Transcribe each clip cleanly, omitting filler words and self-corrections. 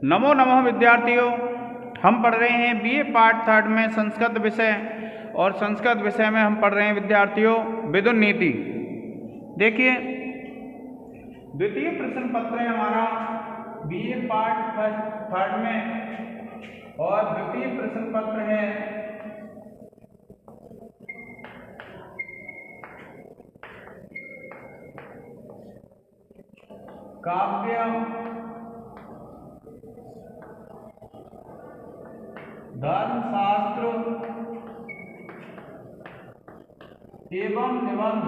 नमो नमः विद्यार्थियों, हम पढ़ रहे हैं बीए पार्ट थर्ड में संस्कृत विषय। और संस्कृत विषय में हम पढ़ रहे हैं विद्यार्थियों विदुर नीति। देखिए, द्वितीय प्रश्न पत्र है हमारा बीए पार्ट थर्ड में, और द्वितीय प्रश्न पत्र है काव्य धर्मशास्त्र एवं निबंध।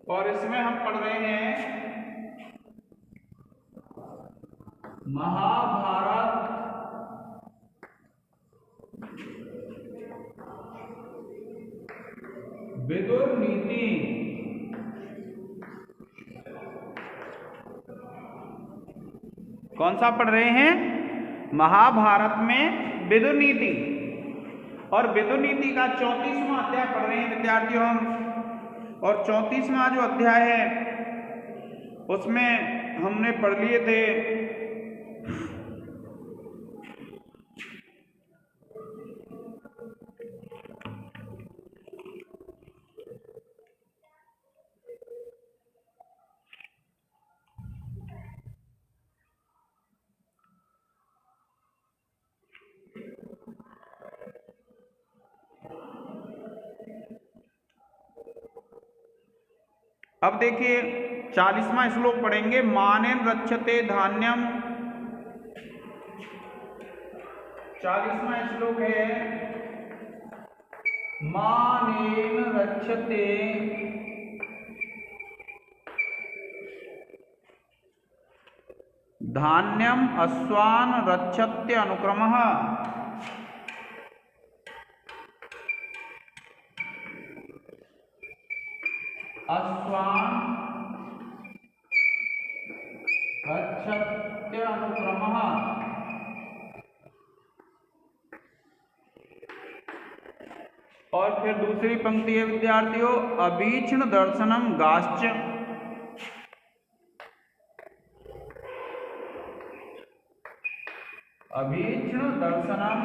और इसमें हम पढ़ रहे हैं महाभारत विदुर नीति। कौन सा पढ़ रहे हैं? महाभारत में विदुर नीति। और विदुर नीति का 34वां अध्याय पढ़ रहे हैं विद्यार्थियों हम। और 34वां जो अध्याय है उसमें हमने पढ़ लिए थे अब देखिए 40वां श्लोक पढ़ेंगे। मानेन रक्षते धान्यम। 40वां श्लोक है मानेन रक्षते धान्यम अश्वान रक्षत्य अनुक्रमः। अश्वान रक्षत्य अनुक्रमः। और फिर दूसरी पंक्ति है विद्यार्थियों, अभीक्ष्ण दर्शनम गाश्च। अभीक्ष्ण दर्शनम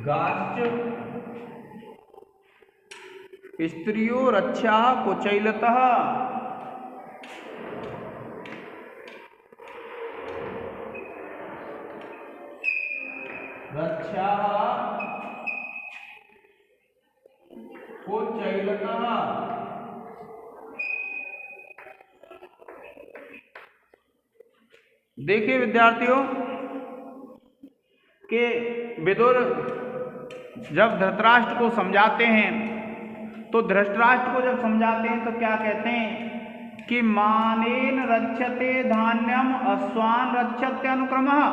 गाश्च स्त्रियो रक्षा कुचैलतः। रक्षा कुचैलतः। देखिए विद्यार्थियों कि विदुर जब धृतराष्ट्र को समझाते हैं तो धृतराष्ट्र को जब समझाते हैं तो क्या कहते हैं कि मानेन रक्षते धान्यम अश्वान रक्षते अनुक्रमः।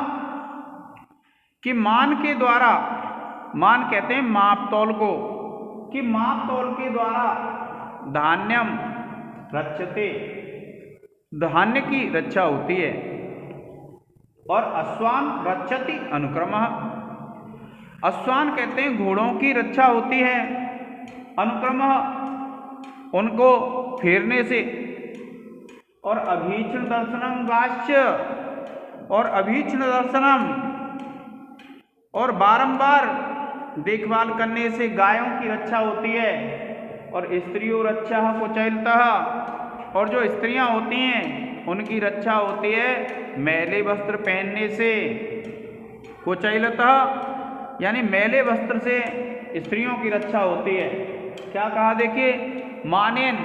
कि मान के द्वारा, मान कहते हैं माप तौल को, कि माप तौल के द्वारा धान्यम रक्षते, धान्य की रक्षा होती है, और अश्वान रक्षति अनुक्रमः। अश्वान कहते हैं घोड़ों की रक्षा होती है, अनुक्रमः उनको फेरने से। और अभीक्ष्ण दर्शनम गाश्च, और अभीक्ष्ण दर्शनम और बारंबार देखभाल करने से गायों की रक्षा होती है। और स्त्रियों रक्षा कुचैलतः, और जो स्त्रियां होती हैं उनकी रक्षा होती है मैले वस्त्र पहनने से। कुचैलतः यानी मैले वस्त्र से स्त्रियों की रक्षा होती है। क्या कहा देखिए, मानेन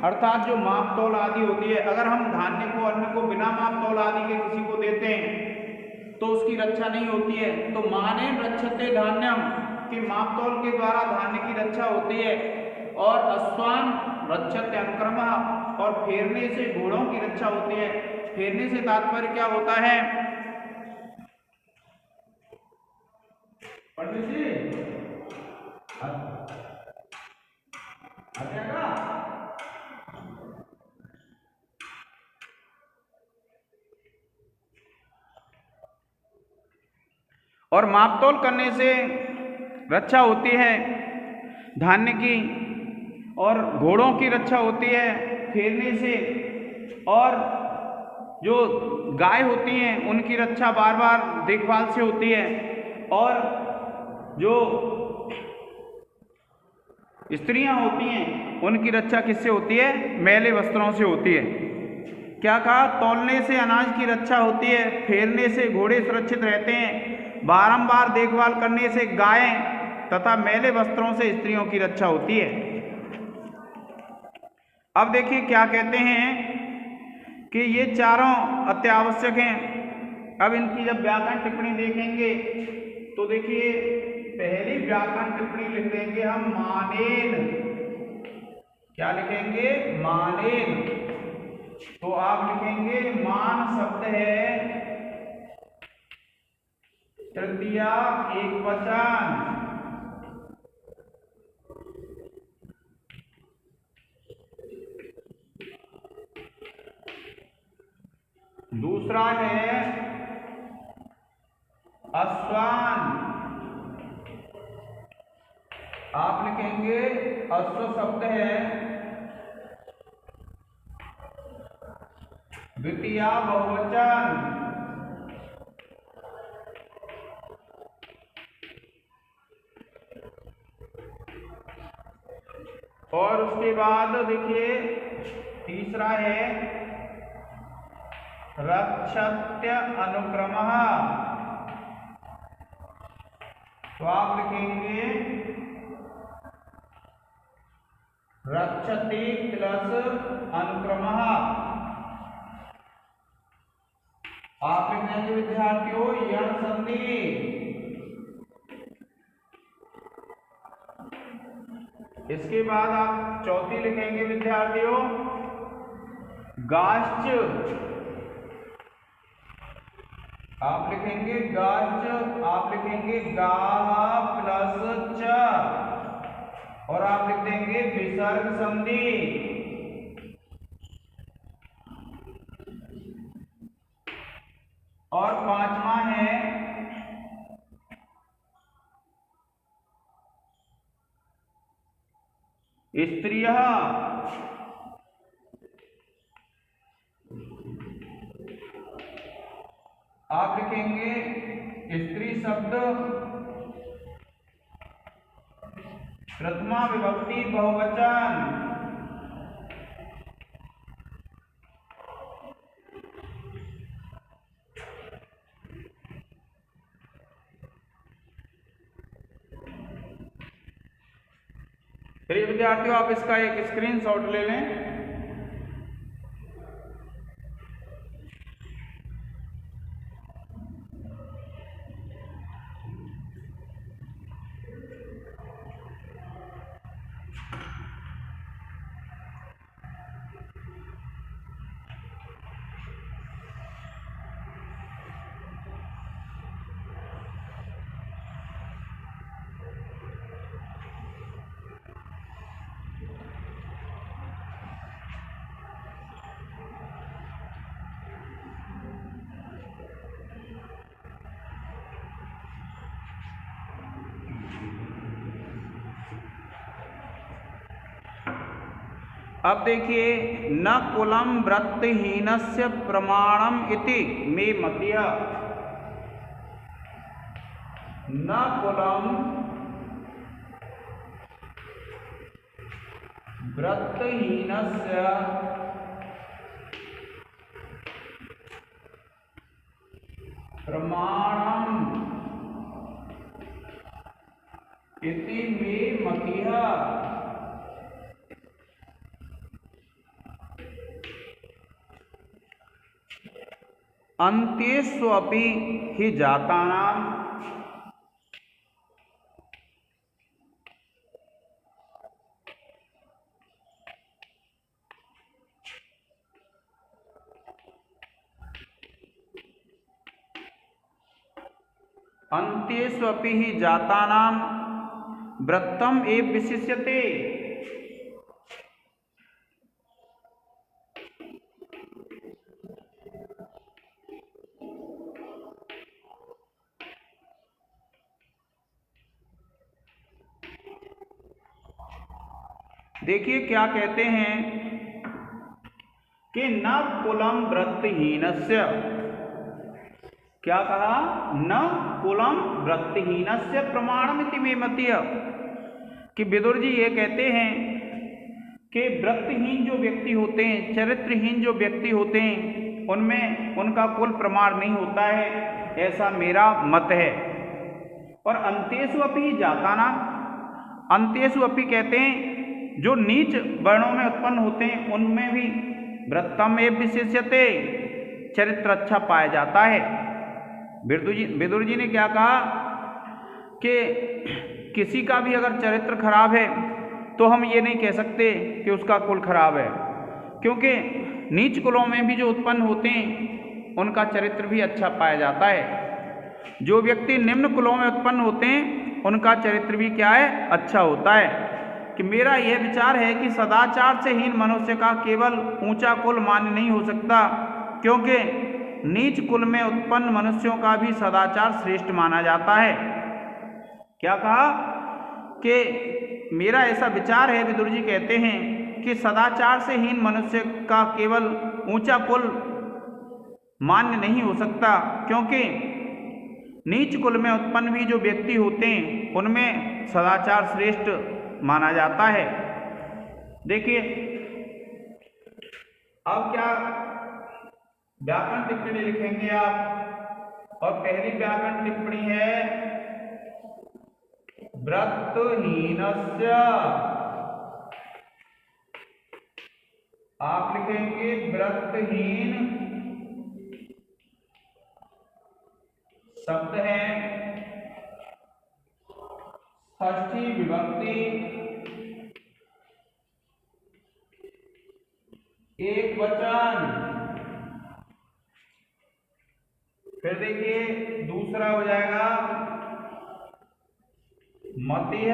अर्थात जो माप तौल आदि होती है, अगर हम धान्य को, अन्न को बिना माप तौल आदि के किसी को देते हैं तो उसकी रक्षा नहीं होती है। तो मानेन रक्षते धान्यम, कि माप तौल के द्वारा धान्य की रक्षा होती है। और अश्वान रक्षते अनुक्रमः, और फेरने से घोड़ों की रक्षा होती है। फेरने से तात्पर्य क्या होता है? पंडित जी और मापतोल करने से रक्षा होती है धान्य की, और घोड़ों की रक्षा होती है फेरने से, और जो गाय होती हैं उनकी रक्षा बार बार देखभाल से होती है, और जो स्त्रियां होती हैं उनकी रक्षा किससे होती है? मैले वस्त्रों से होती है। क्या कहा? तौलने से अनाज की रक्षा होती है, फेरने से घोड़े सुरक्षित रहते हैं, बारंबार देखभाल करने से गाय तथा मैले वस्त्रों से स्त्रियों की रक्षा होती है। अब देखिए क्या कहते हैं कि ये चारों अत्यावश्यक हैं। अब इनकी जब व्याकरण टिप्पणी देखेंगे तो देखिए पहली व्याकरण टिप्पणी लिख देंगे हम मानेन। क्या लिखेंगे? मानेन। तो आप लिखेंगे मान शब्द है तृतीया एकवचन। दूसरा है अश्वान। आप लिखेंगे अश्व शब्द है द्वितीया बहुवचन। और उसके बाद देखिए तीसरा है रक्षत्य अनुक्रमः। तो आप लिखेंगे रक्षति प्लस अनुक्रमः। आप लिखेंगे विद्यार्थियों यण संधि। इसके बाद आप चौथी लिखेंगे विद्यार्थियों गाश्च। आप लिखेंगे गाश्च, आप लिखेंगे गाह प्लस च, और आप लिख देंगे विसर्ग संधि। और पांचवा है स्त्रियः। आप लिखेंगे स्त्री शब्द प्रथमा विभक्ति बहुवचन। चलिए विद्यार्थियों आप इसका एक स्क्रीनशॉट ले लें। अब देखिए न कुलम वृत्तहीनस्य प्रमाणम इति मे मतिः। न कुलम वृत्तहीनस्य प्रमाणम इति मे मतिः। अन्त्येष्वपि हि जातानां अन्त्येष्वपि हि जातानां व्रतम एव विशिष्यते। देखिए क्या कहते हैं कि न कुलम वृत्तहीनस्य, क्या कहा, न कुलम वृत्तहीनस्य प्रमाणमिति मे मतीय, कि विदुर जी ये कहते हैं कि वृत्तहीन जो व्यक्ति होते हैं, चरित्रहीन जो व्यक्ति होते हैं, उनमें उनका कुल प्रमाण नहीं होता है, ऐसा मेरा मत है। और अंतेषु अपि जातानां, अंतेषु अपि कहते हैं जो नीच वर्णों में उत्पन्न होते हैं उनमें भी वृत्तम एव विशेष्यते, चरित्र अच्छा पाया जाता है। विदुर जी ने क्या कहा कि किसी का भी अगर चरित्र खराब है तो हम ये नहीं कह सकते कि उसका कुल खराब है, क्योंकि नीच कुलों में भी जो उत्पन्न होते हैं उनका चरित्र भी अच्छा पाया जाता है। जो व्यक्ति निम्न कुलों में उत्पन्न होते हैं उनका चरित्र भी क्या है, अच्छा होता है। कि मेरा यह विचार है कि सदाचार से हीन मनुष्य का केवल ऊंचा कुल मान्य नहीं हो सकता, क्योंकि नीच कुल में उत्पन्न मनुष्यों का भी सदाचार श्रेष्ठ माना जाता है। क्या कहा कि मेरा ऐसा विचार है, विदुर जी कहते हैं कि सदाचार से हीन मनुष्य का केवल ऊंचा कुल मान्य नहीं हो सकता, क्योंकि नीच कुल में उत्पन्न भी जो व्यक्ति होते हैं उनमें सदाचार श्रेष्ठ माना जाता है। देखिए अब क्या व्याकरण टिप्पणी लिखेंगे आप, और पहली व्याकरण टिप्पणी है वृत्तहीनस्य, आप लिखेंगे वृत्तहीन शब्द है षष्ठी विभक्ति एक वचन। फिर देखिए दूसरा हो जाएगा मतीय,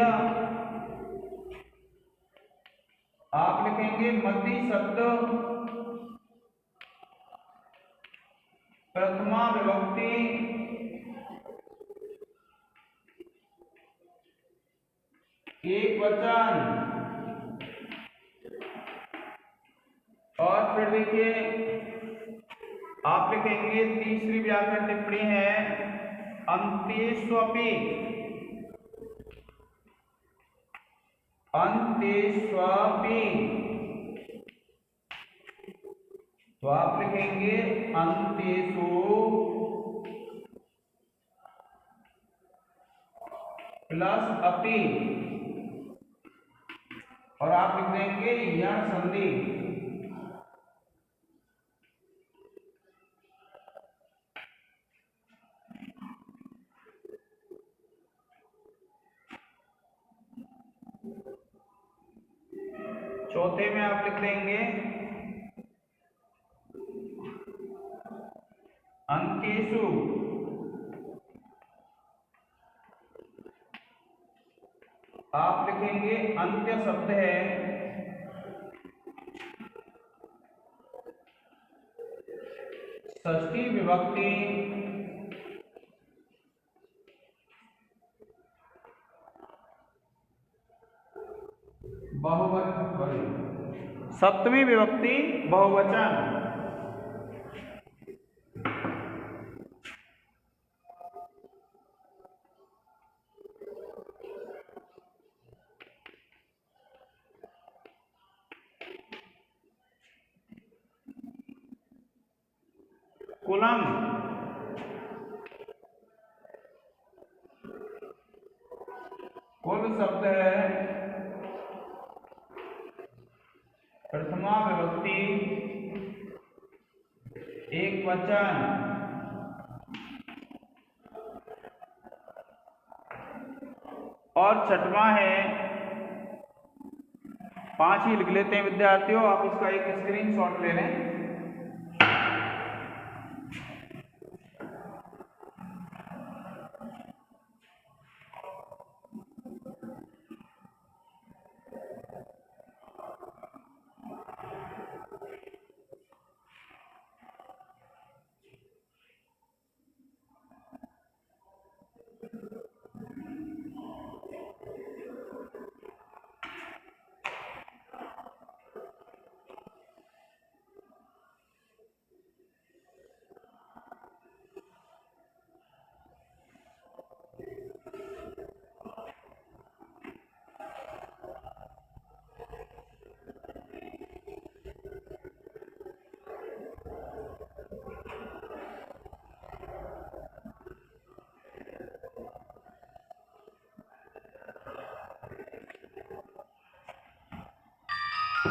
आप लिखेंगे मती शब्द प्रथमा विभक्ति एक वचन। और फिर देखिए आप लिखेंगे तीसरी व्याकरण टिप्पणी है अंतेष्वपि, अंतेष्वपि, तो आप लिखेंगे अंतेषु प्लस अपि, और आप लिख देंगे यण संधि। चौथे में आप लिख देंगे अंकेषु, आप लिखेंगे अंत्य शब्द है षष्ठी विभक्ति बहुवचन, सप्तमी विभक्ति बहुवचन। कुलम, कुल शब्द है प्रथमा विभक्ति एक वचन। और छठवां है, 5 ही लिख लेते हैं विद्यार्थियों, आप इसका एक स्क्रीनशॉट ले लें। य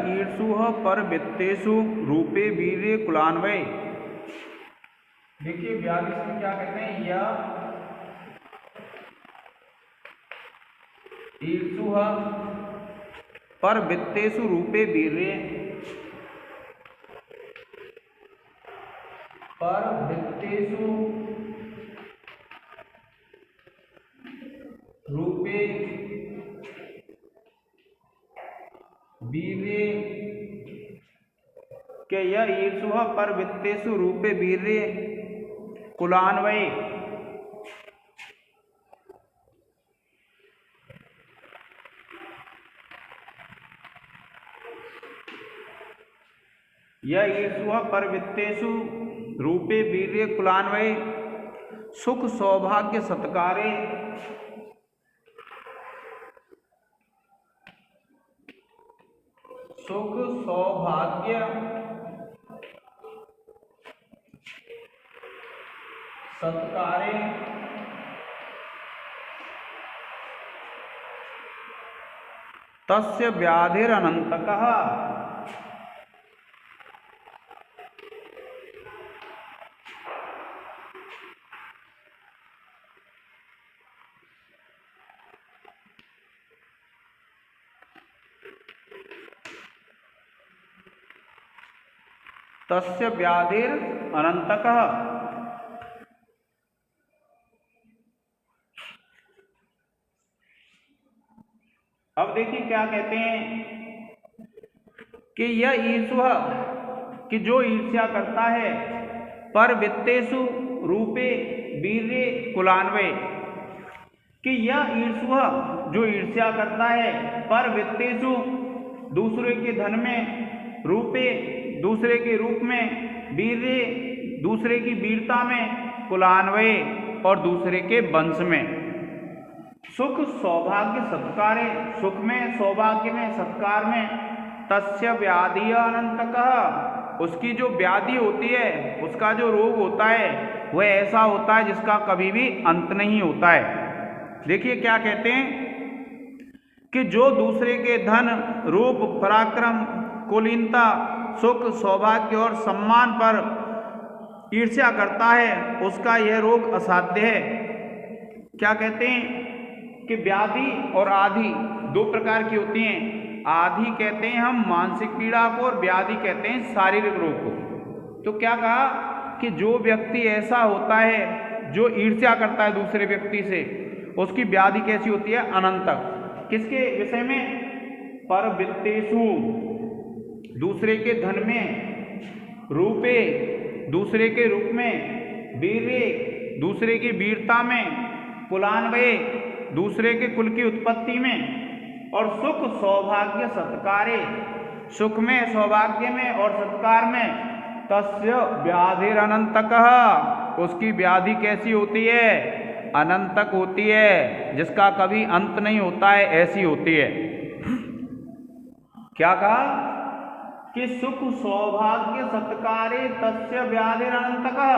ईर्षुः परवृत्तेषु रूपे वीर्ये कुलान्वये। देखिए 42 में क्या कहते हैं, य ईर्षुः परवृत्तेषु रूपे वीर्ये, परवृत्तेषु रूपे वीर्ये के यह ईर्षुः परवृत्तेषु रूपे वीर्ये कुलान्वये। यह ईर्षुः परवृत्तेषु रूपे वीर्ये कुलान्वये सुख सौभाग्य सत्कारे सुख सौभाग्य सत्कारे तस्य व्याधिरनन्तकः। तस्य व्याधिर अनंतकः। अब देखिए क्या कहते हैं कि यह ईर्ष्या, कि जो ईर्ष्या करता है, परवृत्तेषु रूपे वीर्ये कुलान्वये, कि यह ईर्ष्या जो ईर्ष्या करता है, परवृत्तेषु दूसरे के धन में, रूपे दूसरे के रूप में, वीर्ये दूसरे की वीरता में, कुलान्वये और दूसरे के वंश में, सुख सौभाग्य सत्कारे, सुख में, सौभाग्य में, सत्कार में, तस्य व्याधि अनंतकः, उसकी जो व्याधि होती है, उसका जो रोग होता है, वह ऐसा होता है जिसका कभी भी अंत नहीं होता है। देखिए क्या कहते हैं कि जो दूसरे के धन, रूप, पराक्रम, कुलीनता, सुख, सौभाग्य और सम्मान पर ईर्ष्या करता है, उसका यह रोग असाध्य है। क्या कहते हैं कि व्याधि और आधि दो प्रकार की होती हैं। आधि कहते हैं हम मानसिक पीड़ा को, और व्याधि कहते हैं शारीरिक रोग को। तो क्या कहा कि जो व्यक्ति ऐसा होता है जो ईर्ष्या करता है दूसरे व्यक्ति से, उसकी व्याधि कैसी होती है, अनंतक। किसके विषय में, परवृत्तेषु दूसरे के धन में, रूपे दूसरे के रूप में, वीर्ये दूसरे की वीरता में, कुलान्वये दूसरे के कुल की उत्पत्ति में, और सुख सौभाग्य सत्कारे, सुख में, सौभाग्य में और सत्कार में, तस्य व्याधिरनंतकः, उसकी व्याधि कैसी होती है, अनंतक होती है, जिसका कभी अंत नहीं होता है, ऐसी होती है। क्या कहा कि सुख सौभाग्य सत्कारे तस्य व्याधिरनंतकः,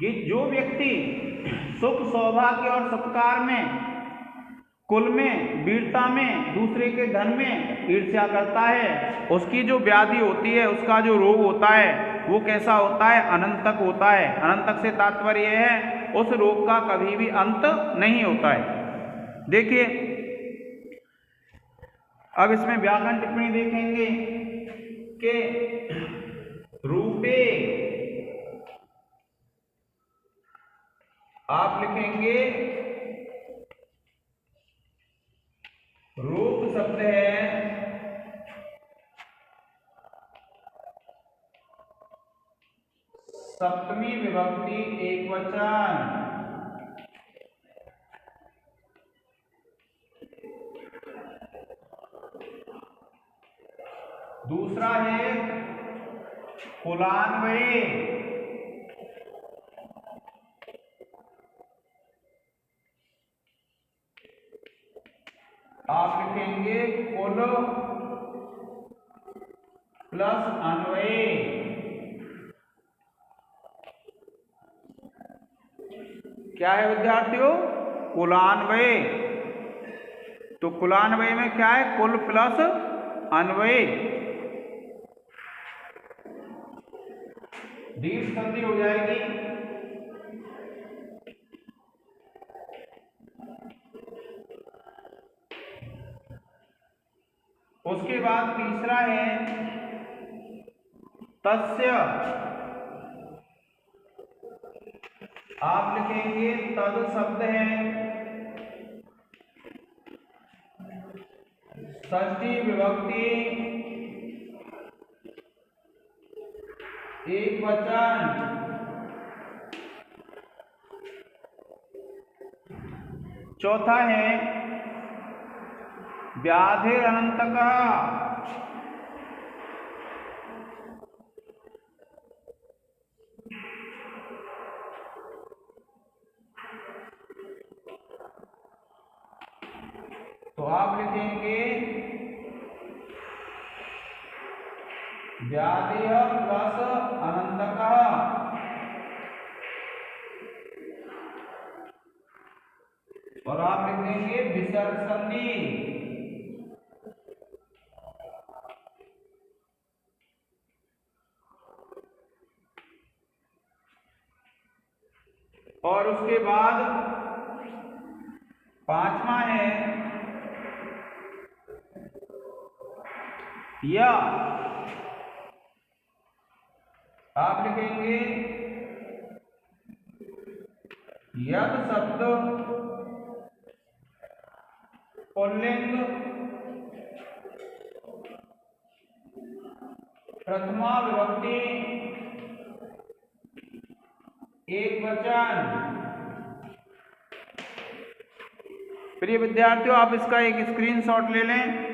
कि जो व्यक्ति सुख सौभाग्य और सत्कार में, कुल में, वीरता में, दूसरे के धन में ईर्ष्या करता है, उसकी जो व्याधि होती है, उसका जो रोग होता है, वो कैसा होता है, अनंतक होता है। अनंतक से तात्पर्य यह है उस रोग का कभी भी अंत नहीं होता है। देखिए अब इसमें व्याकरण टिप्पणी देखेंगे कि रूपे आप लिखेंगे, रूप शब्द है सप्तमी विभक्ति एकवचन। दूसरा है कुलान्वये, आप लिखेंगे कुल प्लस अन्वय। क्या है विद्यार्थियों? कुलान्वय। तो कुलान्वय में क्या है? कुल प्लस अन्वय। दीर्घ संधि हो जाएगी। उसके बाद तीसरा है तस्य। आप लिखेंगे तद शब्द है षष्ठी विभक्ति एक वचन। चौथा है व्याधिर अनंतकः। तो आप लिखेंगे व्याधिः प्लस अनंतकः। और आप लिख देंगे विसर्ग संधि। और उसके बाद पांचवा है या। आप लिखेंगे यद शब्द पुल्लिंग प्रथमा विभक्ति एक वचन। प्रिय विद्यार्थियों, आप इसका एक स्क्रीनशॉट ले लें।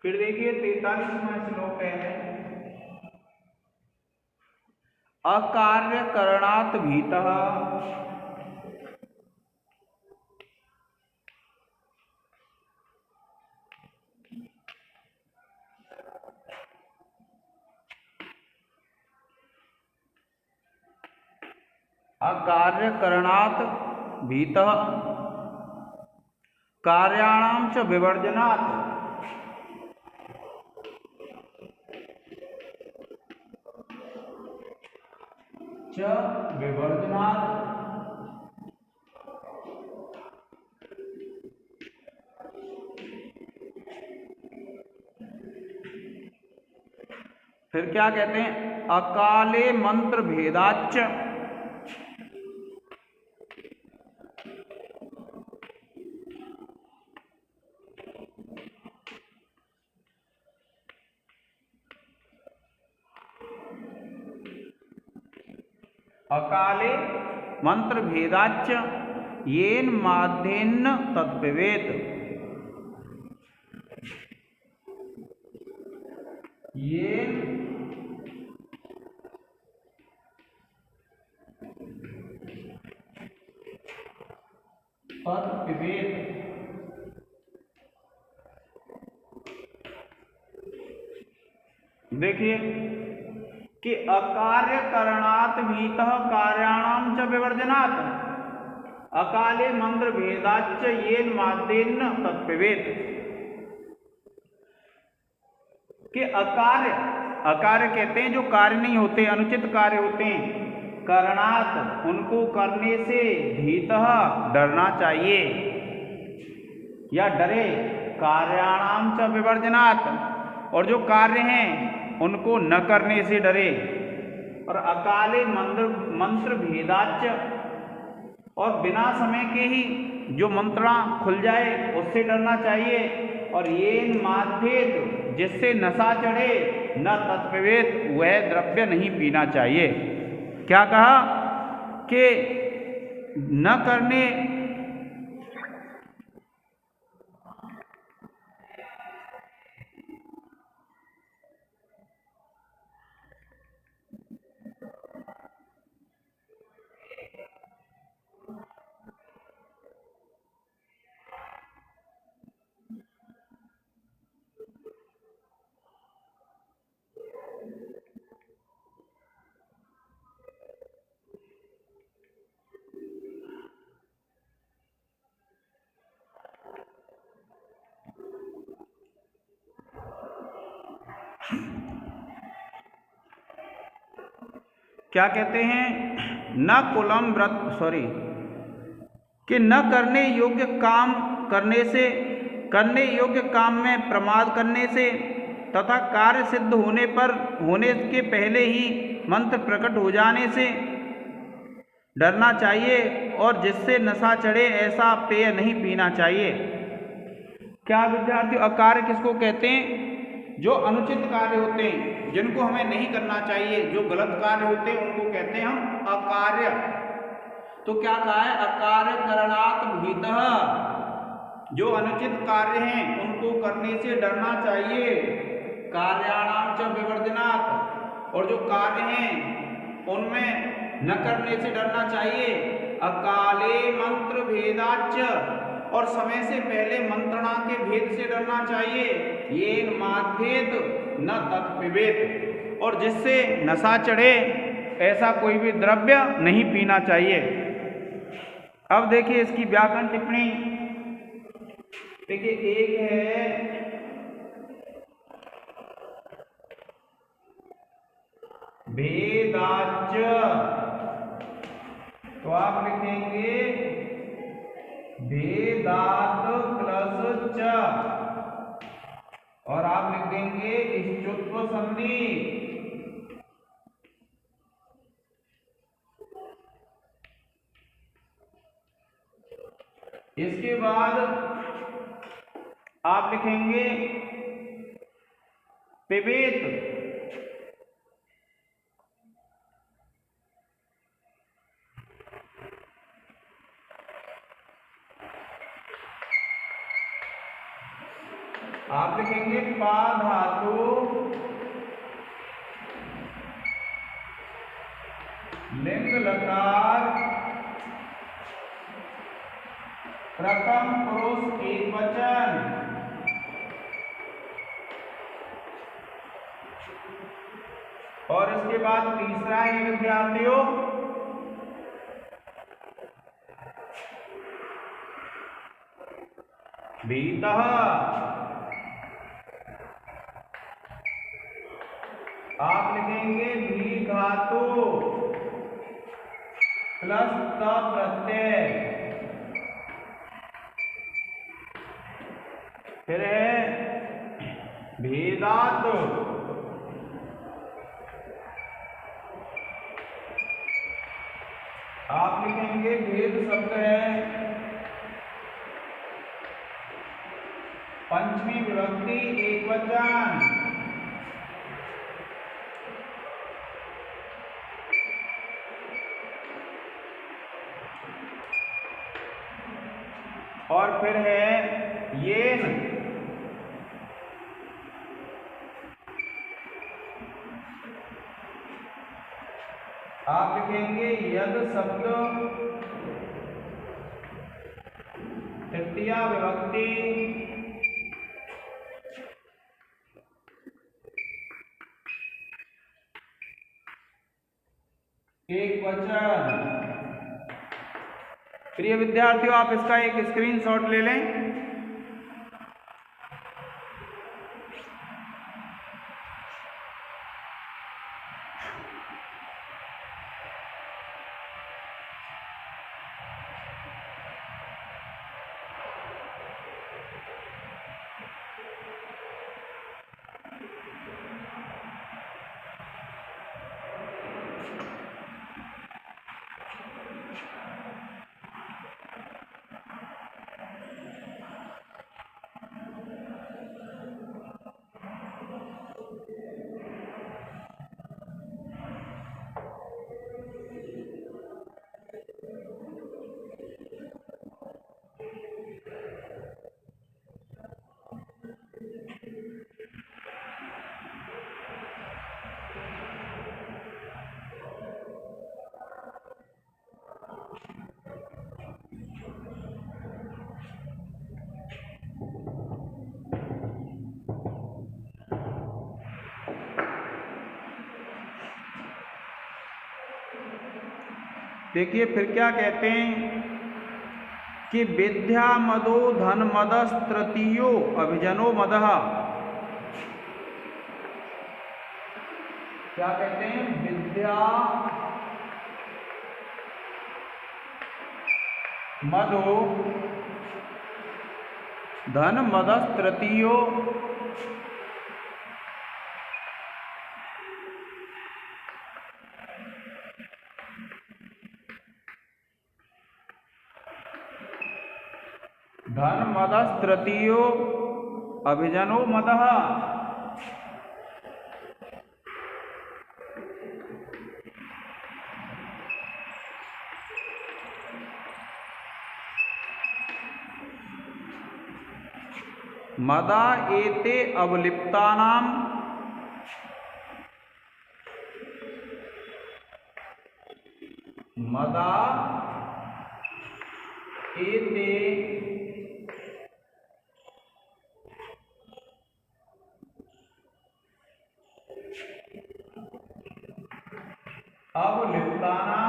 फिर देखिए 43वां श्लोक है अकार्यकरणात् भीतः। अकार्यकरणात् भीतः कार्याणां च विवर्जनात् विवर्जनात्। फिर क्या कहते हैं? अकाले मंत्र भेदाच्च। अकाले मंत्र भेदाच्च येन माध्येन तद्विवेद। देखिए कि अकार्य करणात् भीतः कार्याणां च विवर्जनात् अकाले मंत्र भेदाच्च येन माध्येन तत्पिबेत। कि अकार्य, अकार्य कहते हैं जो कार्य नहीं होते, अनुचित कार्य होते हैं, करणात् उनको करने से, भीतः डरना चाहिए या डरे, कार्याणाम च विवर्जनात् और जो कार्य हैं उनको न करने से डरे, और अकाले मंत्र भेदाच्च और बिना समय के ही जो मंत्रणा खुल जाए उससे डरना चाहिए, और ये माध्येत जिससे नशा चढ़े, न तत्पिबेत वह द्रव्य नहीं पीना चाहिए। क्या कहा कि न करने, क्या कहते हैं, न कुलम व्रत, कि न करने योग्य काम करने से, करने योग्य काम में प्रमाद करने से, तथा कार्य सिद्ध होने पर, होने के पहले ही मंत्र प्रकट हो जाने से डरना चाहिए, और जिससे नशा चढ़े ऐसा पेय नहीं पीना चाहिए। क्या विद्यार्थियों, अकार्य किसको कहते हैं? जो अनुचित कार्य होते हैं, जिनको हमें नहीं करना चाहिए, जो गलत कार्य होते हैं उनको कहते हैं हम अकार्य। तो क्या कहा है, अकार्य करणात् भीतः, जो अनुचित कार्य हैं उनको करने से डरना चाहिए, कार्याणाम च विवर्जनात् और जो कार्य हैं उनमें न करने से डरना चाहिए, अकाले मंत्र भेदाच्च और समय से पहले मंत्रणा के भेद से डरना चाहिए, ये माध्येत न तत्पिबेत और जिससे नशा चढ़े ऐसा कोई भी द्रव्य नहीं पीना चाहिए। अब देखिए इसकी व्याकरण टिप्पणी, देखिए एक है भेदाच्च, तो आप लिखेंगे भेदात प्लस च और आप लिख देंगे इष्टुत्व संधि। इसके बाद आप लिखेंगे पिबेत, आप लिखेंगे पा धातु लिंग लकार प्रथम पुरुष एकवचन, और इसके बाद तीसरा है विद्यार्थियों भीतः, आप लिखेंगे भी धातु प्लस त प्रत्यय, फिर है भेदात, आप लिखेंगे भेद शब्द है पंचमी विभक्ति एकवचन, और फिर है येन, आप लिखेंगे यद शब्द तृतीया विभक्ति एक वचन। प्रिय विद्यार्थियों, आप इसका एक स्क्रीनशॉट ले लें। देखिए फिर क्या कहते हैं कि विद्या मदो धन मदस तृतीयो अभिजनो मदः। क्या कहते हैं? विद्या मदो धन मदस तृतीयो धन मदस तृतीयो अभिजनो मदः। मदा एते अवलिप्तानां मदा एते अवलिप्तानां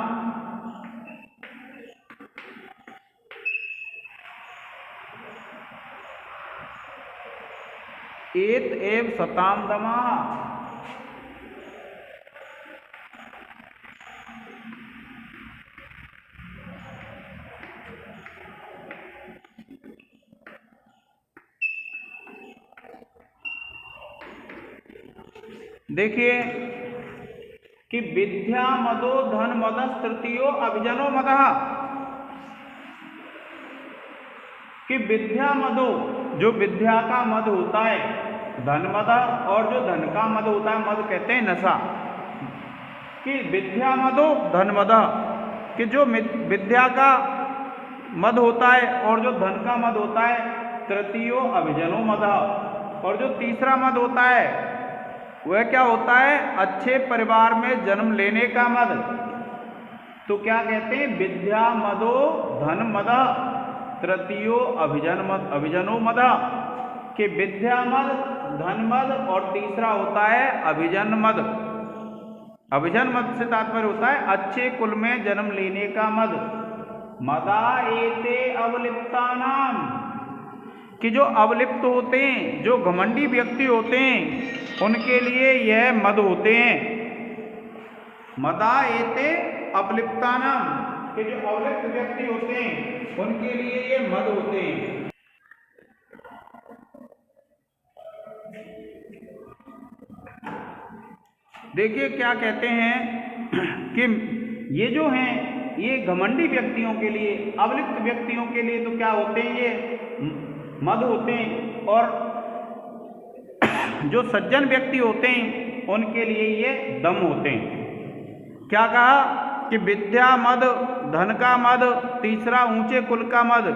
एत एव सताम दमाः। देखिए कि विद्या मदो धन मदस तृतीयो अभिजनो मदः, कि विद्या मदो जो विद्या का मद होता है, धन मद और जो धन का मद होता है, मद कहते हैं नशा, कि विद्या मदो धन मद, कि जो विद्या का मद होता है और जो धन का मद होता है, तृतीयो अभिजनो मद, और जो तीसरा मद होता है वह क्या होता है? अच्छे परिवार में जन्म लेने का मद। तो क्या कहते हैं? विद्या मदो धन मद तृतीयो अभिजनो मद, कि विद्या मद, धन मद और तीसरा होता है अभिजन मद। अभिजन मद से तात्पर्य होता है अच्छे कुल में जन्म लेने का मद। मदा एते अवलिप्तानाम, कि जो अवलिप्त होते हैं, जो घमंडी व्यक्ति होते हैं, उनके लिए यह मद होते हैं। मदा एते अवलिप्तानाम, कि जो अवलिप्त व्यक्ति होते हैं उनके लिए ये मद होते हैं। देखिए क्या कहते हैं कि ये जो हैं ये घमंडी व्यक्तियों के लिए, अवलिप्त व्यक्तियों के लिए तो क्या होते हैं? ये मद होते हैं, और जो सज्जन व्यक्ति होते हैं उनके लिए ये दम होते हैं। क्या कहा? कि विद्या मद, धन का मद, तीसरा ऊंचे कुल का मद,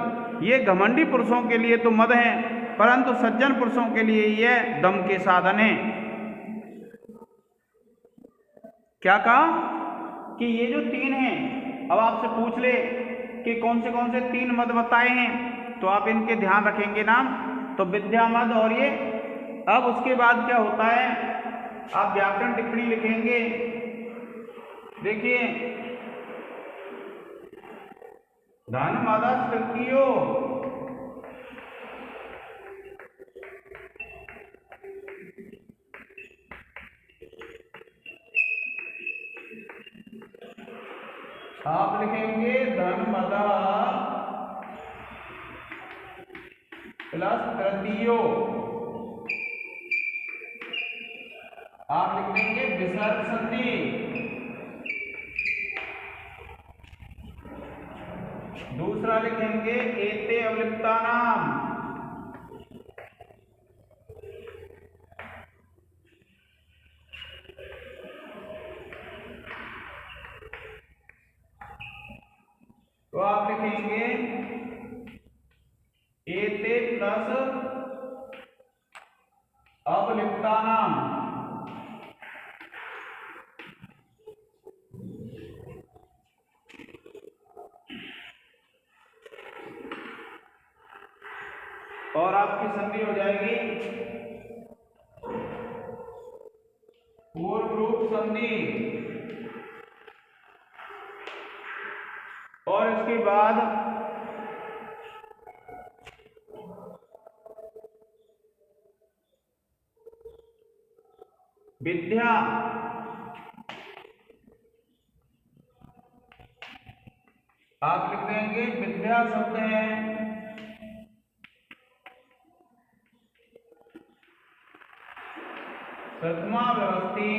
ये घमंडी पुरुषों के लिए तो मद हैं, परंतु सज्जन पुरुषों के लिए ये दम के साधन हैं। क्या कहा? कि ये जो तीन हैं, अब आपसे पूछ ले कि कौन से तीन मद बताए हैं, तो आप इनके ध्यान रखेंगे नाम। तो विद्या मद और ये, अब उसके बाद क्या होता है, आप व्याकरण टिप्पणी लिखेंगे। देखिए धनमदः तृतीयो आप लिखेंगे धनमदः प्लस तृतीयो, आप लिख देंगे विसर्ग संधि। दूसरा लिखेंगे एते अवलिप्ता नाम, तो आप लिखेंगे एते प्लस अवलिप्ता नाम। और आपकी संधि हो जाएगी पूर्व रूप संधि। और इसके बाद विद्या, आप लिख देंगे विद्या शब्द है प्रथमा विभक्ति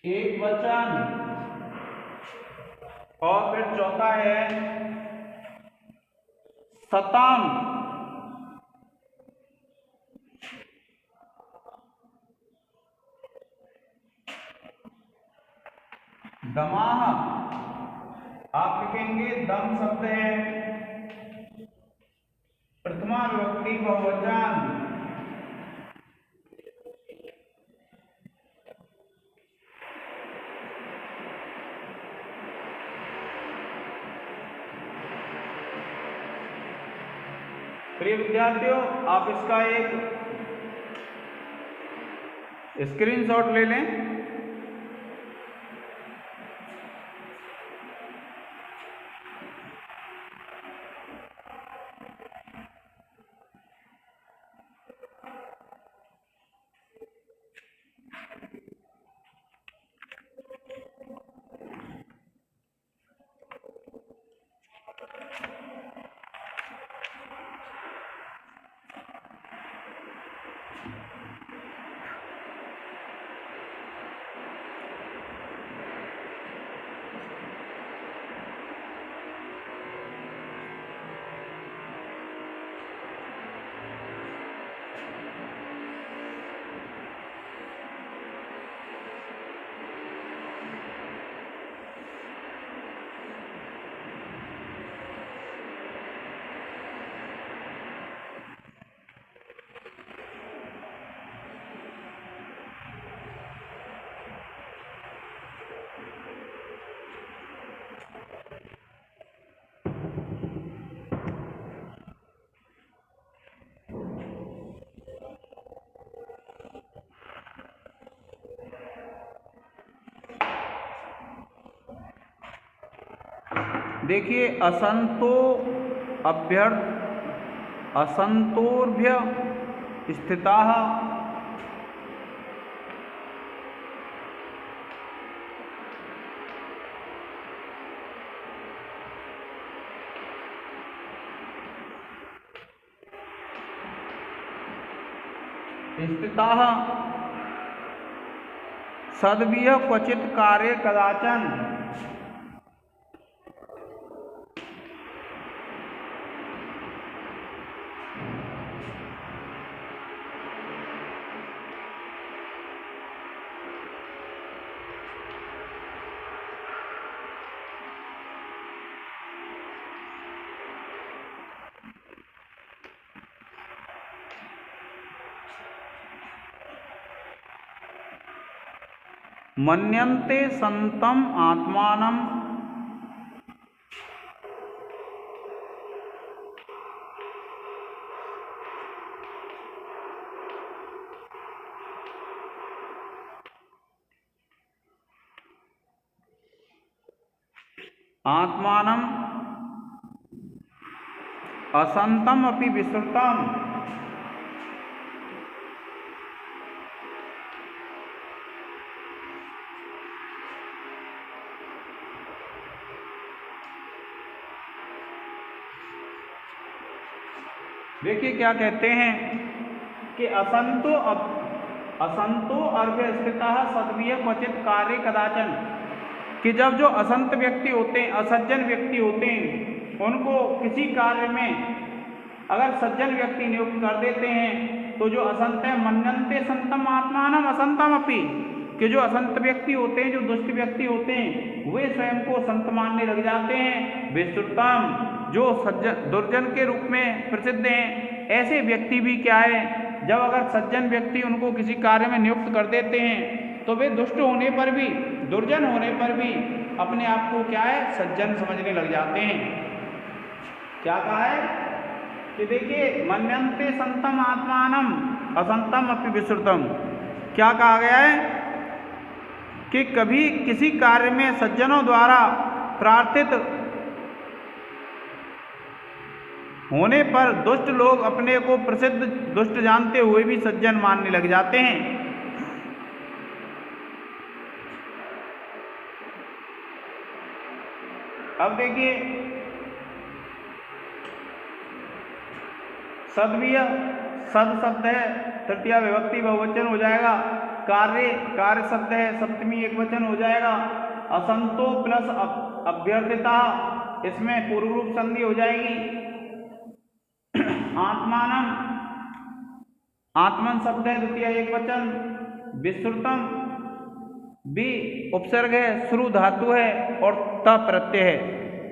एक वचन, और फिर चौथा है शतम, दमाह, आप लिखेंगे दम शब्द है प्रथमा विभक्ति बहुवचन। प्रिय विद्यार्थियों, आप इसका एक स्क्रीनशॉट ले लें। देखिए असंतोर्भ्य स्थिताः, सद्भिः क्वचित् कार्ये कदाचन। मन्यन्ते संतम आत्मानं आत्मानम असंतम अपि विश्रुतम। देखिए क्या कहते हैं कि असंतो अर्घ्य स्थितः सद्भिः क्वचित कार्य कदाचन, कि जब जो असंत व्यक्ति होते हैं, असज्जन व्यक्ति होते हैं, उनको किसी कार्य में अगर सज्जन व्यक्ति नियुक्त कर देते हैं तो जो असंत है मन्यन्ते संतम आत्मानम असंतम अपि, कि जो असंत व्यक्ति होते हैं, जो दुष्ट व्यक्ति होते हैं, वे स्वयं को संत मानने लग जाते हैं। विश्रुतम, जो सज्जन दुर्जन के रूप में प्रसिद्ध हैं, ऐसे व्यक्ति भी क्या है, जब अगर सज्जन व्यक्ति उनको किसी कार्य में नियुक्त कर देते हैं तो वे दुष्ट होने पर भी, दुर्जन होने पर भी अपने आप को क्या है, सज्जन समझने लग जाते हैं। क्या कहा है कि देखिए मन्यन्ते संतम आत्मानम असंतम अपि विश्रुतम, क्या कहा गया है कि कभी किसी कार्य में सज्जनों द्वारा प्रार्थित होने पर दुष्ट लोग अपने को प्रसिद्ध दुष्ट जानते हुए भी सज्जन मानने लग जाते हैं। अब देखिए सद्भिः, सद शब्द है तृतीया विभक्ति बहुवचन हो जाएगा। कार्य शब्द है सप्तमी एकवचन हो जाएगा। असंतो प्लस अभ्यर्थिता, इसमें पूर्व रूप संधि हो जाएगी। आत्मानम, आत्मन शब्द है द्वितीय एकवचन। विश्रुतम भी उपसर्ग है, श्रु धातु है और त प्रत्यय है।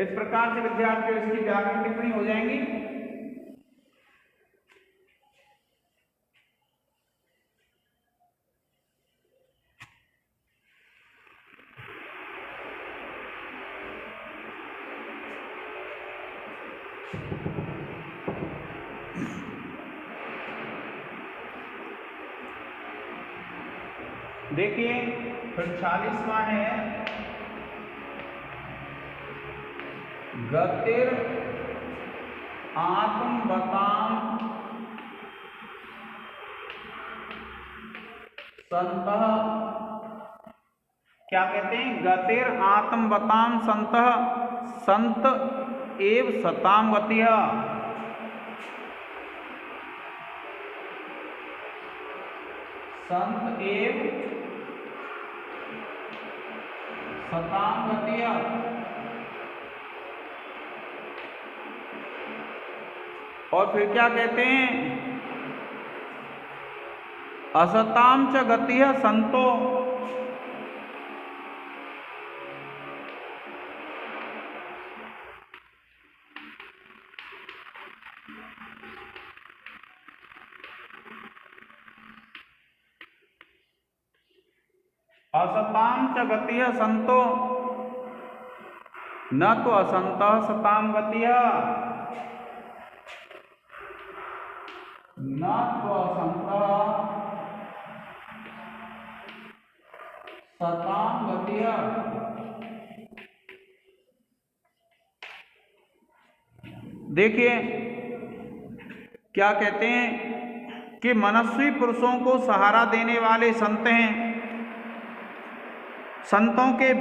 इस प्रकार से विद्यार्थियों इसकी व्याकरण टिप्पणी हो जाएंगी। देखिए फिर 40वां है गतिर आत्मवताम संतः। क्या कहते हैं, गतिर आत्मवताम संतः, संत एव सताम गतिः। संत एव सताम गतिः। और फिर क्या कहते हैं, असताम च गतिः संतो। असताम च गतिः संतो न तो असंतः सताम गतिः, न तो असंतः सताम गतिः। देखिए क्या कहते हैं कि मनस्वी पुरुषों को सहारा देने वाले संत हैं, संतों के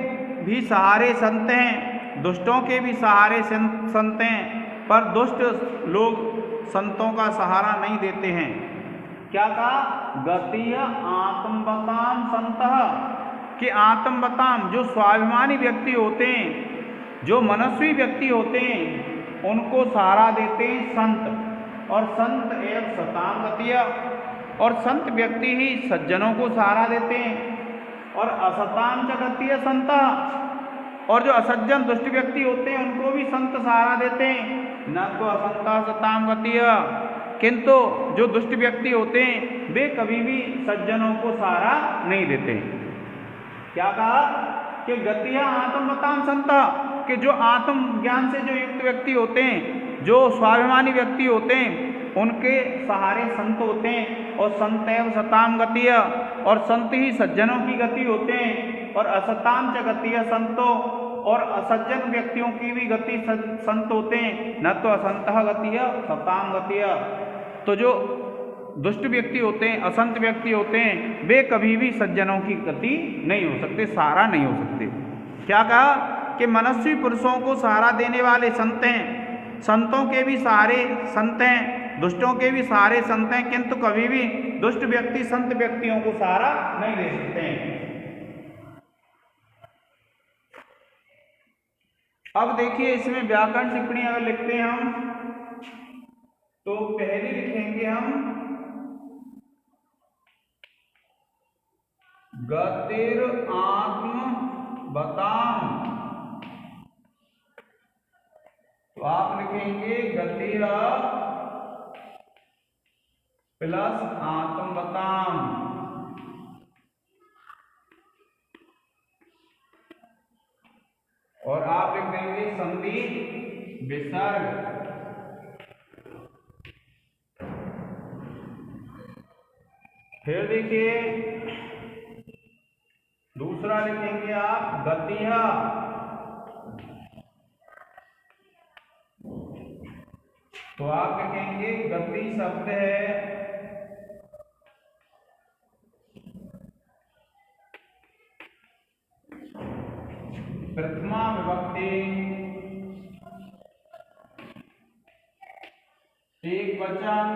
भी सहारे संत हैं, दुष्टों के भी सहारे संत हैं, पर दुष्ट लोग संतों का सहारा नहीं देते हैं। क्या कहा, गतिः आत्मवताम संतः, कि आत्मवताम जो स्वाभिमानी व्यक्ति होते हैं, जो मनस्वी व्यक्ति होते हैं, उनको सहारा देते हैं संत। और संत एवं सताम गतिः, और संत व्यक्ति ही सज्जनों को सहारा देते हैं। और असताम च गतिः संतः, और जो असज्जन दुष्ट व्यक्ति होते हैं उनको भी संत सहारा देते हैं। न तो असंतः सताम गतिः, किंतु जो दुष्ट व्यक्ति होते हैं वे कभी भी सज्जनों को सहारा नहीं देते। क्या कहा कि गतिः आत्मवताम संतः, कि जो आत्म ज्ञान से जो युक्त व्यक्ति होते हैं, जो स्वाभिमानी व्यक्ति होते हैं, उनके सहारे संत होते हैं। और संत एवं सताम गतिः, और संत ही सज्जनों की गति होते हैं। और असताम च गतिः संतो, और असज्जन व्यक्तियों की भी गति संत होते हैं, न तो असंतः गतिः सताम गतिः। तो जो दुष्ट व्यक्ति होते हैं, असंत व्यक्ति होते हैं, वे कभी भी सज्जनों की गति नहीं हो सकते, सहारा नहीं हो सकते। क्या कहा कि मनस्वी पुरुषों को सहारा देने वाले संत हैं, संतों के भी सहारे संत हैं, दुष्टों के भी सहारे संत हैं, किंतु कभी भी दुष्ट व्यक्ति संत व्यक्तियों को सहारा नहीं दे सकते हैं। अब देखिए इसमें व्याकरण टिप्पणी अगर लिखते हैं हम, तो पहले लिखेंगे हम गतिर आत्म बताम, तो आप लिखेंगे गतिर प्लस आत्म बताम, और आप लिख देंगे संधि विसर्ग। फिर देखिए दूसरा लिखेंगे आप गतिः, तो आप लिखेंगे गति शब्द है प्रथमा विभक्ति एक वचन।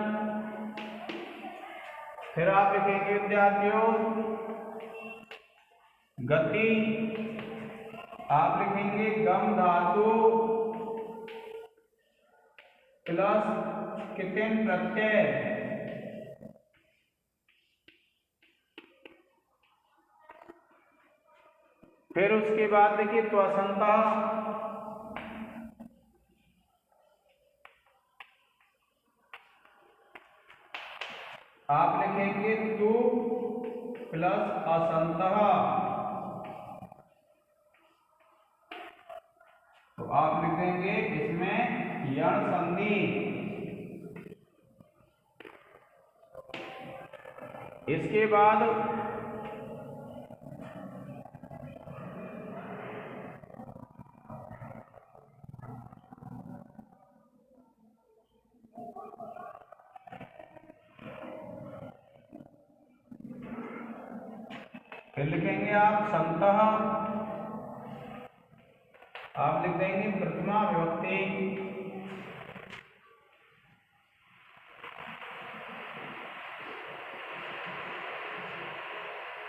फिर आप लिखेंगे विद्यार्थियों गति, आप लिखेंगे गम धातु प्लस कितिन प्रत्यय। फिर उसके बाद देखिए त्वसंता, आप लिखेंगे तु प्लस असंतः, तो आप लिखेंगे इसमें यण संधि। इसके बाद फिर लिखेंगे आप संतः, आप लिख देंगे प्रथमा विभक्ति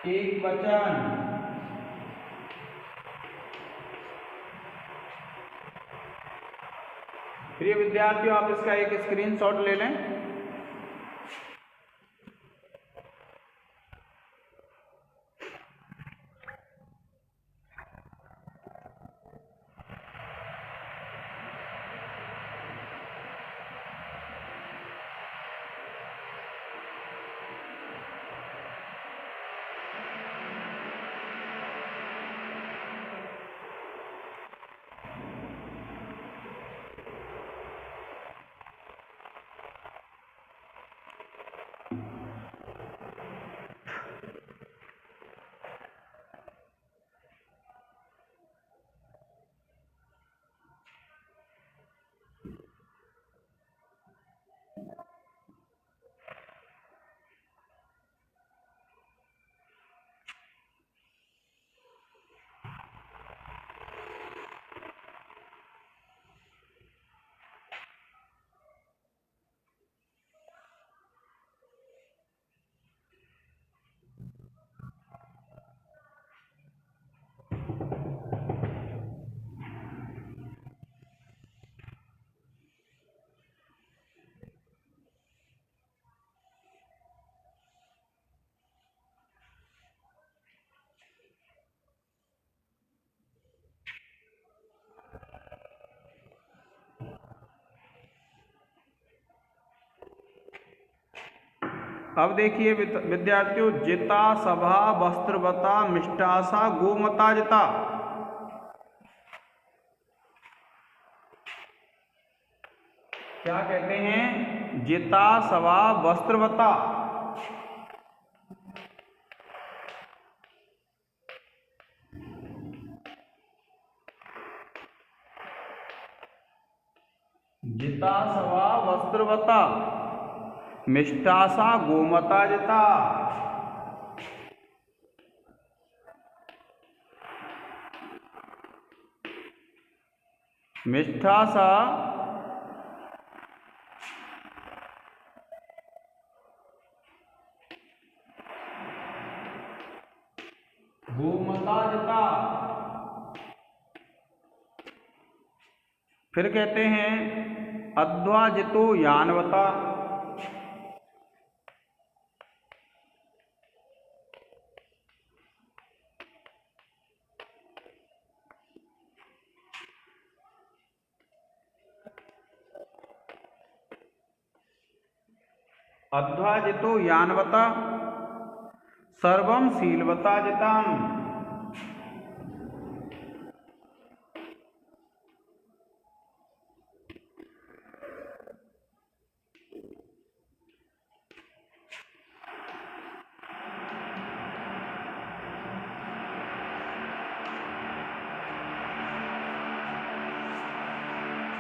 एक वचन। प्रिय विद्यार्थियों आप इसका एक स्क्रीनशॉट ले लें। अब देखिए विद्यार्थियों जिता सभा वस्त्रवता मिष्टासा गोमता जिता, क्या कहते हैं? जिता सभा वस्त्रवता। जिता सवा वस्त्रवता मिष्टा सा गोमता जिता। मिष्टा सा गोमता जिता। फिर कहते हैं अध्वा जितो यानवता। अध्वा जितो यानवता सर्वम शीलवता जिताम।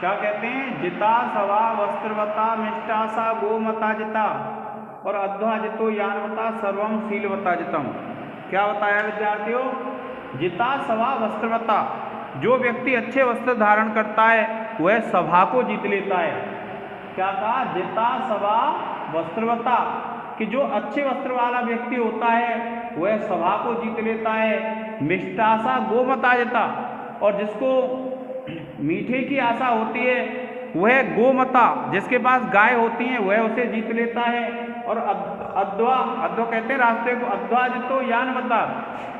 क्या कहते हैं? जिता सवा वस्त्रवता मिष्टा सा गोमता जिता और अध्वा जितो यानवता सर्वम शीलवता जितम। क्या बताया विद्यार्थियों? जिता सवा वस्त्रवता, जो व्यक्ति अच्छे वस्त्र धारण करता है वह सभा को जीत लेता है। क्या कहा? जिता सवा वस्त्रवता, कि जो अच्छे वस्त्र वाला व्यक्ति होता है वह सभा को जीत लेता है। मिष्टा सा गोमता जिता, और जिसको मीठे की आशा होती है वह गोमता, जिसके पास गाय होती है वह उसे जीत लेता है। और अध्वा कहते हैं रास्ते को, अध्वा जितो यानवता,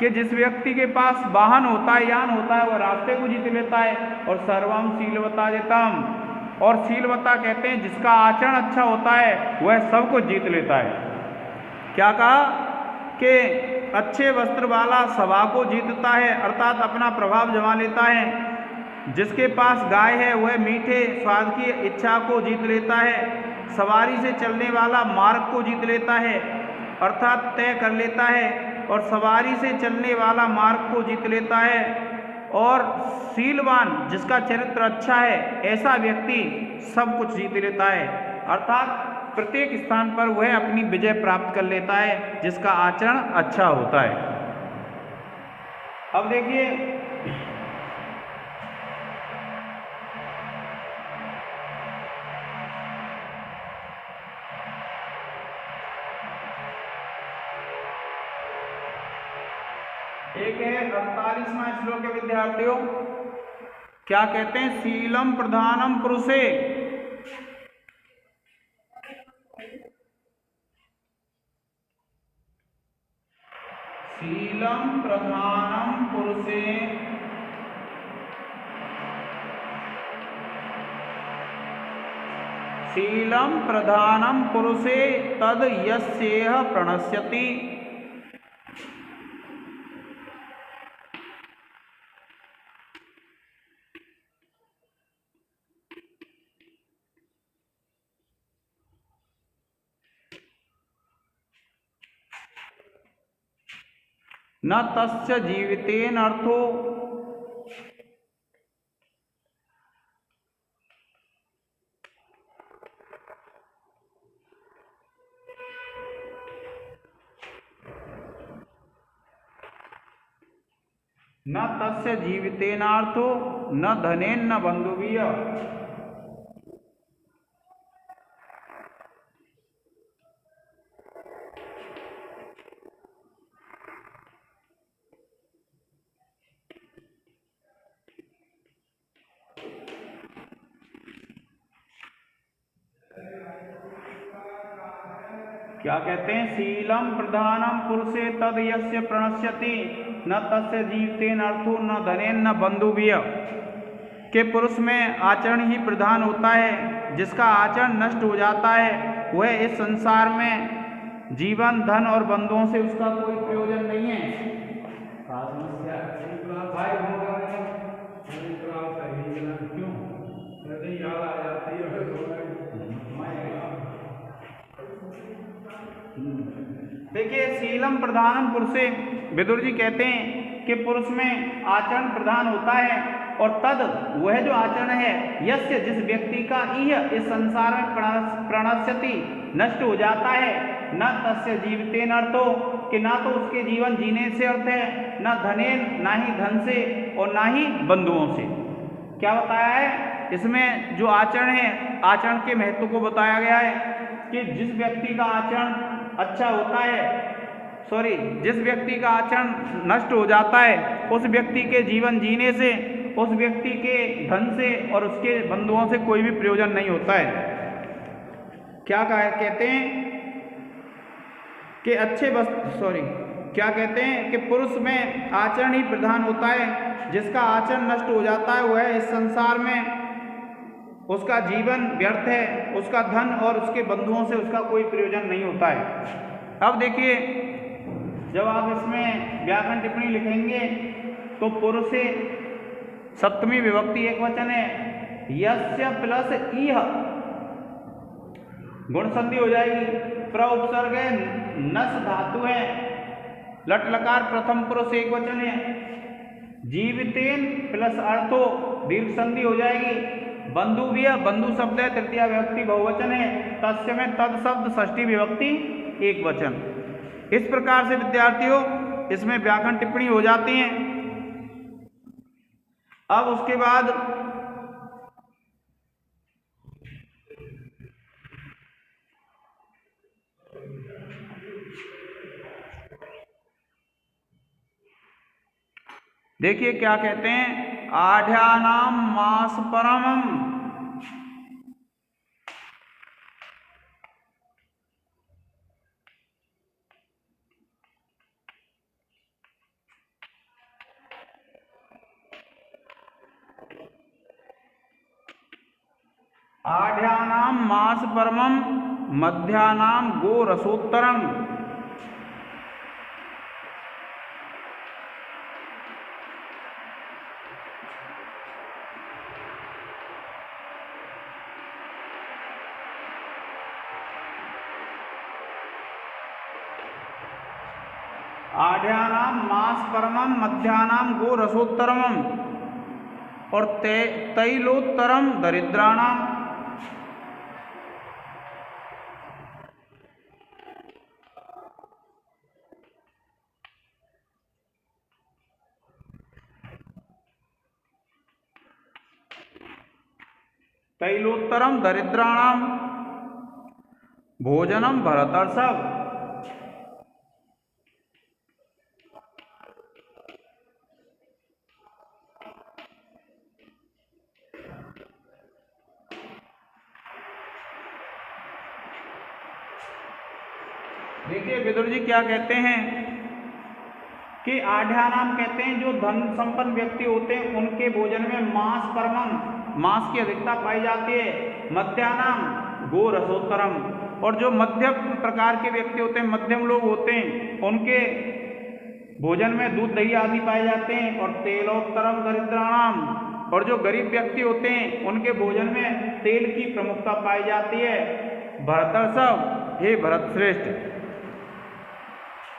कि जिस व्यक्ति के पास वाहन होता है, यान होता है, वह रास्ते को जीत लेता है। और सर्वम शीलवता जितम, और शीलवता कहते हैं जिसका आचरण अच्छा होता है वह सबको जीत लेता है। क्या कहा? कि अच्छे वस्त्र वाला सभा को जीतता है, अर्थात अपना प्रभाव जमा लेता है। जिसके पास गाय है वह मीठे स्वाद की इच्छा को जीत लेता है। सवारी से चलने वाला मार्ग को जीत लेता है, अर्थात तय कर लेता है, और सवारी से चलने वाला मार्ग को जीत लेता है। और शीलवान, जिसका चरित्र अच्छा है, ऐसा व्यक्ति सब कुछ जीत लेता है, अर्थात प्रत्येक स्थान पर वह अपनी विजय प्राप्त कर लेता है जिसका आचरण अच्छा होता है। अब देखिए, एक है 48वां श्लोक है विद्यार्थियों। क्या कहते हैं? शीलम प्रधानम पुरुषे, शीलम प्रधानम पुरुषे शीलम प्रधानम पुरुषे तद यस्येह प्रणश्यति। न तस्य जीवितेन अर्थो, न तस्य जीवितेनार्थो न धनेन न बंधुभिः। क्या कहते हैं? शीलम प्रधानम पुरुषे तद यस्य प्रणश्यति न तस्य जीवितेन अर्थो न धनेन न बंधुभिः। के पुरुष में आचरण ही प्रधान होता है, जिसका आचरण नष्ट हो जाता है वह इस संसार में जीवन, धन और बंधुओं से उसका कोई प्रयोजन नहीं है। देखिए, शीलम प्रधानम पुरुषे, विदुर जी कहते हैं कि पुरुष में आचरण प्रधान होता है, और तद वह जो आचरण है, यस्य जिस व्यक्ति का यह इस संसार में प्रणश्यति नष्ट हो जाता है, न तस्य जीवितेन अर्थो कि ना तो उसके जीवन जीने से अर्थ है, न धनेन ना ही धन से और ना ही बंधुओं से। क्या बताया है इसमें? जो आचरण है, आचरण के महत्व को बताया गया है कि जिस व्यक्ति का आचरण अच्छा होता है, जिस व्यक्ति का आचरण नष्ट हो जाता है, उस व्यक्ति के जीवन जीने से, उस व्यक्ति के धन से और उसके बंधुओं से कोई भी प्रयोजन नहीं होता है। क्या कहते हैं कि क्या कहते हैं कि पुरुष में आचरण ही प्रधान होता है। जिसका आचरण नष्ट हो जाता है वह इस संसार में उसका जीवन व्यर्थ है, उसका धन और उसके बंधुओं से उसका कोई प्रयोजन नहीं होता है। अब देखिए, जब आप इसमें व्याकरण टिप्पणी लिखेंगे तो पुरुष से सप्तमी विभक्ति एक वचन है, यस्य प्लस इह गुण संधि हो जाएगी। प्र उपसर्ग है, नस धातु है, लट लकार प्रथम पुरुष एक वचन है, जीवितेन प्लस अर्थो दीर्घ संधि हो जाएगी। बंधु भी है, बंधु शब्द है, तृतीया विभक्ति बहुवचन है, तस्य में तद शब्द षष्ठी विभक्ति एक वचन। इस प्रकार से विद्यार्थियों इसमें व्याकरण टिप्पणी हो जाती हैं। अब उसके बाद देखिए क्या कहते हैं, आढ्यानाम मास परमम। आढ्यानाम मास परमम मध्यानाम गो रसोत्तरम। आढ्यानाम मास परमम मध्यानाम गो रसोत्तरम और तैलोत्तरम दरिद्राणाम। तैलोत्तरम दरिद्राणाम भोजनम भरतर्षभ। देखिए विदुर जी क्या कहते हैं कि आढ्यानाम कहते हैं जो धन संपन्न व्यक्ति होते हैं उनके भोजन में मांस परमम, मांस की अधिकता पाई जाती है। मध्यानाम गो रसोत्तरम, और जो मध्यम प्रकार के व्यक्ति होते हैं, मध्यम लोग होते हैं, उनके भोजन में दूध दही आदि पाए जाते हैं। और तेलोत्तरम दरिद्राणाम, और जो गरीब व्यक्ति होते हैं उनके भोजन में तेल की प्रमुखता पाई जाती है। भरतर्षभ, हे भरत श्रेष्ठ।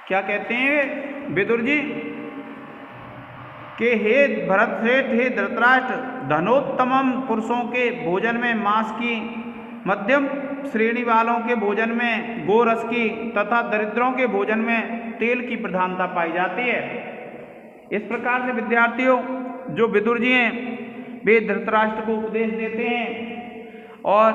क्या कहते हैं विदुर जी कि हे भरत श्रेष्ठ, हे धृतराष्ट्र, धनोत्तमम पुरुषों के भोजन में मांस की, मध्यम श्रेणी वालों के भोजन में गोरस की तथा दरिद्रों के भोजन में तेल की प्रधानता पाई जाती है। इस प्रकार से विद्यार्थियों जो विदुर जी हैं वे धृतराष्ट्र को उपदेश देते हैं और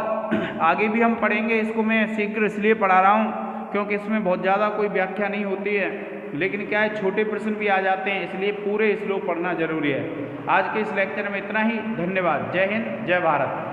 आगे भी हम पढ़ेंगे। इसको मैं शीघ्र इसलिए पढ़ा रहा हूँ क्योंकि इसमें बहुत ज़्यादा कोई व्याख्या नहीं होती है, लेकिन क्या है छोटे प्रश्न भी आ जाते हैं, इसलिए पूरे श्लोक पढ़ना जरूरी है। आज के इस लेक्चर में इतना ही। धन्यवाद। जय हिंद, जय भारत।